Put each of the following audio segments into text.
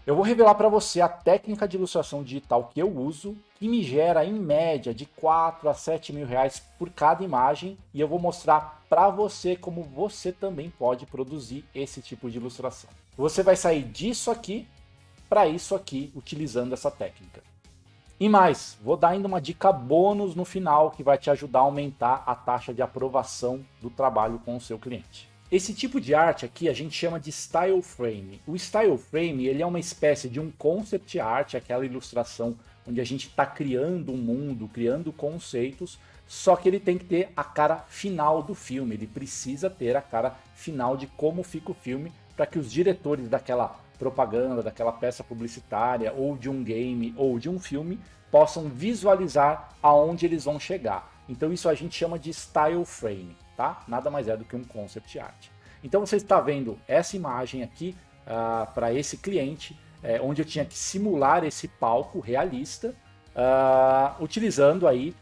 Eu vou revelar para você a técnica de ilustração digital que eu uso, que me gera em média de 4 a 7 mil reais por cada imagem, e eu vou mostrar para você como você também pode produzir esse tipo de ilustração. Você vai sair disso aqui para isso aqui utilizando essa técnica. E mais, vou dar ainda uma dica bônus no final que vai te ajudar a aumentar a taxa de aprovação do trabalho com o seu cliente. Esse tipo de arte aqui a gente chama de style frame. O style frame ele é uma espécie de um concept art, aquela ilustração onde a gente está criando um mundo, criando conceitos, só que ele tem que ter a cara final do filme, ele precisa ter a cara final de como fica o filme para que os diretores daquela propaganda, daquela peça publicitária, ou de um game, ou de um filme, possam visualizar aonde eles vão chegar. Então isso a gente chama de style frame, tá? Nada mais é do que um concept art. Então você está vendo essa imagem aqui para esse cliente, onde eu tinha que simular esse palco realista, utilizando aí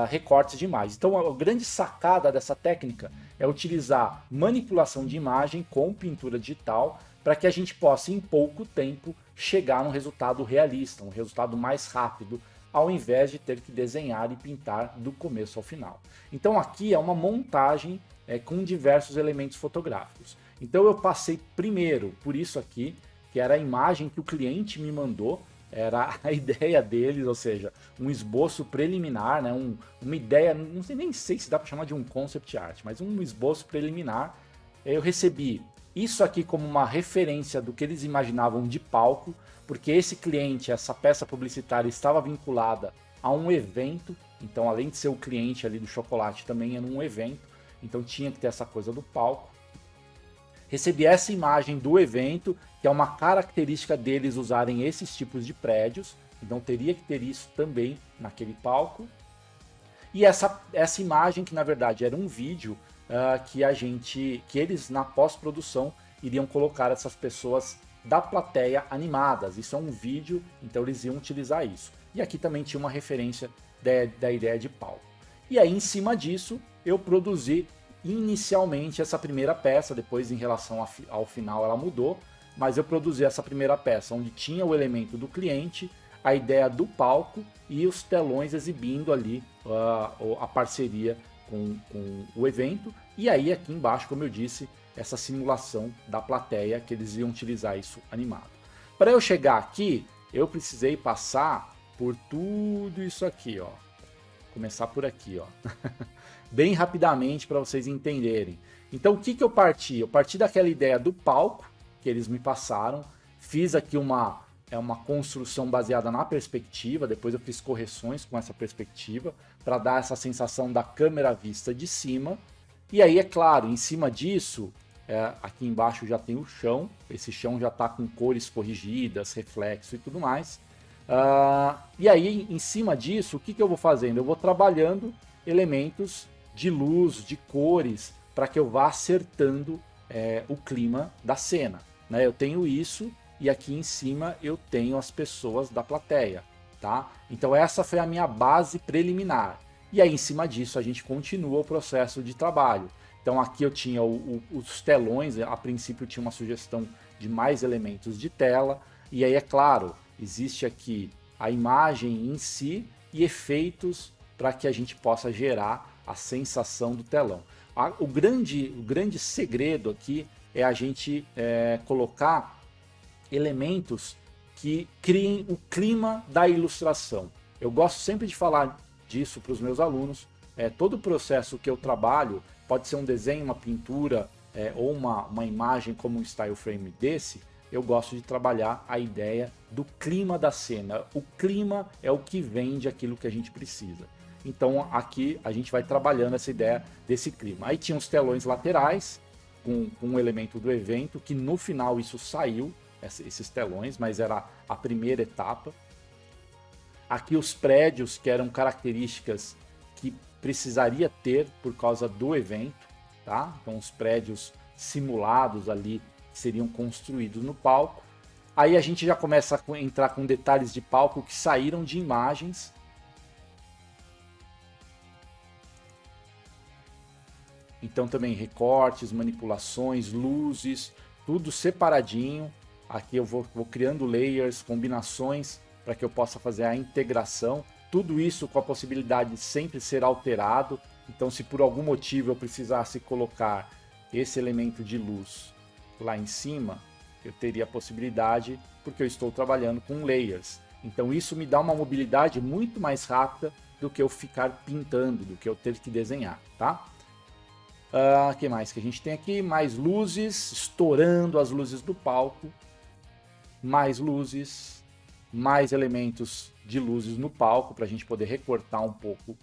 recortes de imagens. Então a grande sacada dessa técnica é utilizar manipulação de imagem com pintura digital para que a gente possa em pouco tempo chegar num resultado realista, um resultado mais rápido, ao invés de ter que desenhar e pintar do começo ao final. Então aqui é uma montagem com diversos elementos fotográficos. Então eu passei primeiro por isso aqui, que era a imagem que o cliente me mandou, era a ideia deles, ou seja, um esboço preliminar, né? Uma ideia, não sei nem sei se dá para chamar de um concept art, mas um esboço preliminar. Eu recebi isso aqui como uma referência do que eles imaginavam de palco, porque esse cliente, essa peça publicitária estava vinculada a um evento, então além de ser o cliente ali do chocolate, também era um evento, então tinha que ter essa coisa do palco. Recebi essa imagem do evento, que é uma característica deles usarem esses tipos de prédios, então teria que ter isso também naquele palco. E essa imagem, que na verdade era um vídeo, que eles na pós-produção iriam colocar essas pessoas da plateia animadas. Isso é um vídeo, então eles iam utilizar isso. E aqui também tinha uma referência da ideia de palco. E aí em cima disso eu produzi inicialmente essa primeira peça, depois em relação ao final ela mudou, mas eu produzi essa primeira peça onde tinha o elemento do cliente, a ideia do palco e os telões exibindo ali a parceria com o evento. E aí aqui embaixo, como eu disse, essa simulação da plateia, que eles iam utilizar isso animado. Para eu chegar aqui, eu precisei passar por tudo isso aqui, ó. Começar por aqui, ó. Bem rapidamente para vocês entenderem. Então o que eu parti? Eu parti daquela ideia do palco que eles me passaram, fiz aqui uma construção baseada na perspectiva, depois eu fiz correções com essa perspectiva para dar essa sensação da câmera vista de cima. E aí, é claro, em cima disso, aqui embaixo já tem o chão, esse chão já está com cores corrigidas, reflexo e tudo mais. E aí, em cima disso, o que eu vou fazendo? Eu vou trabalhando elementos de luz, de cores, para que eu vá acertando o clima da cena. Né? Eu tenho isso e aqui em cima eu tenho as pessoas da plateia. Tá? Então essa foi a minha base preliminar. E aí em cima disso a gente continua o processo de trabalho. Então aqui eu tinha os telões, a princípio tinha uma sugestão de mais elementos de tela. E aí é claro, existe aqui a imagem em si e efeitos para que a gente possa gerar a sensação do telão. O grande segredo aqui é a gente colocar elementos que criem o clima da ilustração. Eu gosto sempre de falar disso para os meus alunos. Todo o processo que eu trabalho, pode ser um desenho, uma pintura ou uma imagem como um style frame desse, eu gosto de trabalhar a ideia do clima da cena. O clima é o que vende aquilo que a gente precisa. Então aqui a gente vai trabalhando essa ideia desse clima. Aí tinha os telões laterais, com um elemento do evento, que no final isso saiu, esses telões, mas era a primeira etapa. Aqui os prédios, que eram características que precisaria ter por causa do evento, tá? Então os prédios simulados ali que seriam construídos no palco. Aí a gente já começa a entrar com detalhes de palco que saíram de imagens. Então também recortes, manipulações, luzes, tudo separadinho. Aqui eu vou criando layers, combinações, para que eu possa fazer a integração. Tudo isso com a possibilidade de sempre ser alterado. Então, se por algum motivo eu precisasse colocar esse elemento de luz lá em cima, eu teria a possibilidade, porque eu estou trabalhando com layers. Então, isso me dá uma mobilidade muito mais rápida do que eu ficar pintando, do que eu ter que desenhar, tá? Que mais que a gente tem aqui? Mais luzes, estourando as luzes do palco. Mais luzes, mais elementos de luzes no palco para a gente poder recortar um pouco,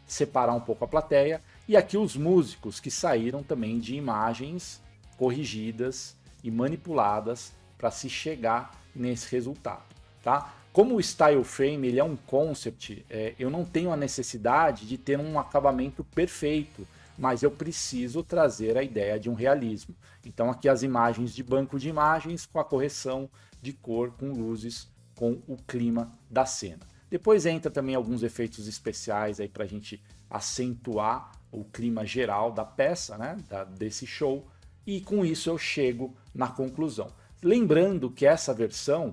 separar um pouco a plateia. E aqui os músicos que saíram também de imagens corrigidas e manipuladas para se chegar nesse resultado, tá? Como o Style Frame ele é um concept, eu não tenho a necessidade de ter um acabamento perfeito, mas eu preciso trazer a ideia de um realismo. Então aqui as imagens de banco de imagens com a correção de cor, com luzes, com o clima da cena. Depois entra também alguns efeitos especiais aí para a gente acentuar o clima geral da peça, né, desse show, e com isso eu chego na conclusão. Lembrando que essa versão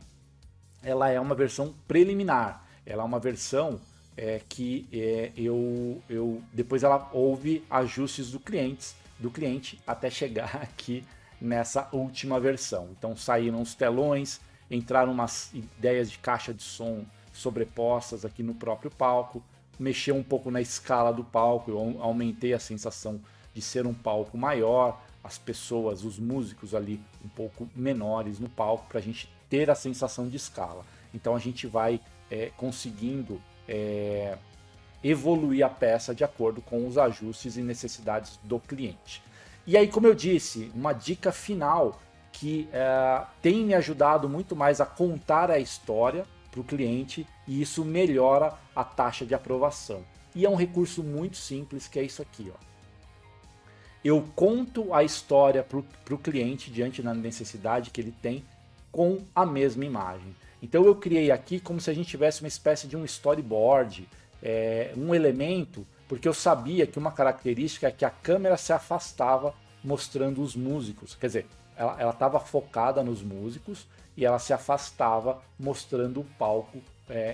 ela é uma versão preliminar, ela é uma versão depois ela houve ajustes do cliente até chegar aqui nessa última versão. Então saíram os telões, entraram umas ideias de caixa de som sobrepostas aqui no próprio palco, mexeu um pouco na escala do palco, eu aumentei a sensação de ser um palco maior, as pessoas, os músicos ali um pouco menores no palco, para a gente ter a sensação de escala. Então a gente vai conseguindo evoluir a peça de acordo com os ajustes e necessidades do cliente. E aí, como eu disse, uma dica final que tem me ajudado muito mais a contar a história para o cliente, e isso melhora a taxa de aprovação. E é um recurso muito simples, que é isso aqui, ó. Eu conto a história para o cliente diante da necessidade que ele tem com a mesma imagem. Então eu criei aqui como se a gente tivesse uma espécie de um storyboard, um elemento, porque eu sabia que uma característica é que a câmera se afastava mostrando os músicos, quer dizer, ela estava focada nos músicos e ela se afastava mostrando o palco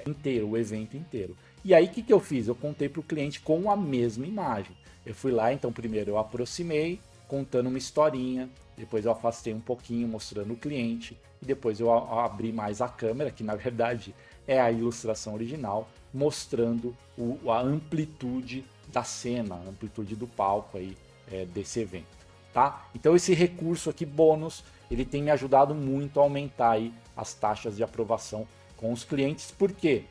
inteiro, o evento inteiro. E aí o que eu fiz? Eu contei para o cliente com a mesma imagem. Eu fui lá, então primeiro eu aproximei, contando uma historinha, depois eu afastei um pouquinho, mostrando o cliente, e depois eu abri mais a câmera, que na verdade é a ilustração original, mostrando a amplitude da cena, a amplitude do palco aí, desse evento. Tá? Então esse recurso aqui, bônus, ele tem me ajudado muito a aumentar aí as taxas de aprovação com os clientes, porque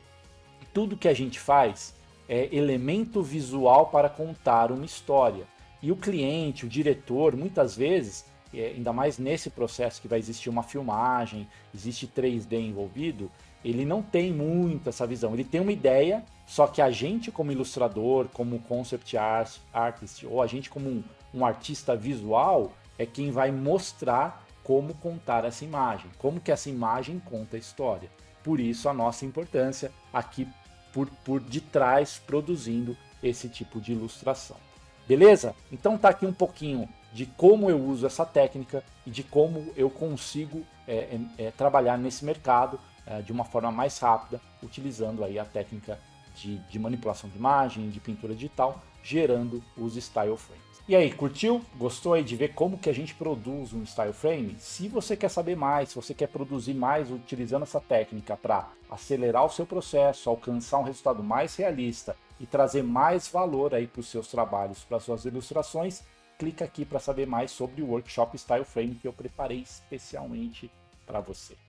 tudo que a gente faz é elemento visual para contar uma história. E o cliente, o diretor, muitas vezes, ainda mais nesse processo que vai existir uma filmagem, existe 3D envolvido, ele não tem muito essa visão. Ele tem uma ideia, só que a gente como ilustrador, como concept artist, ou a gente como um artista visual, é quem vai mostrar como contar essa imagem, como que essa imagem conta a história. Por isso a nossa importância aqui por detrás produzindo esse tipo de ilustração. Beleza? Então tá aqui um pouquinho de como eu uso essa técnica e de como eu consigo trabalhar nesse mercado de uma forma mais rápida, utilizando aí a técnica de manipulação de imagem, de pintura digital, gerando os style frames. E aí, curtiu? Gostou aí de ver como que a gente produz um style frame? Se você quer saber mais, se você quer produzir mais utilizando essa técnica para acelerar o seu processo, alcançar um resultado mais realista e trazer mais valor aí para os seus trabalhos, para as suas ilustrações, clica aqui para saber mais sobre o workshop Style Frame que eu preparei especialmente para você.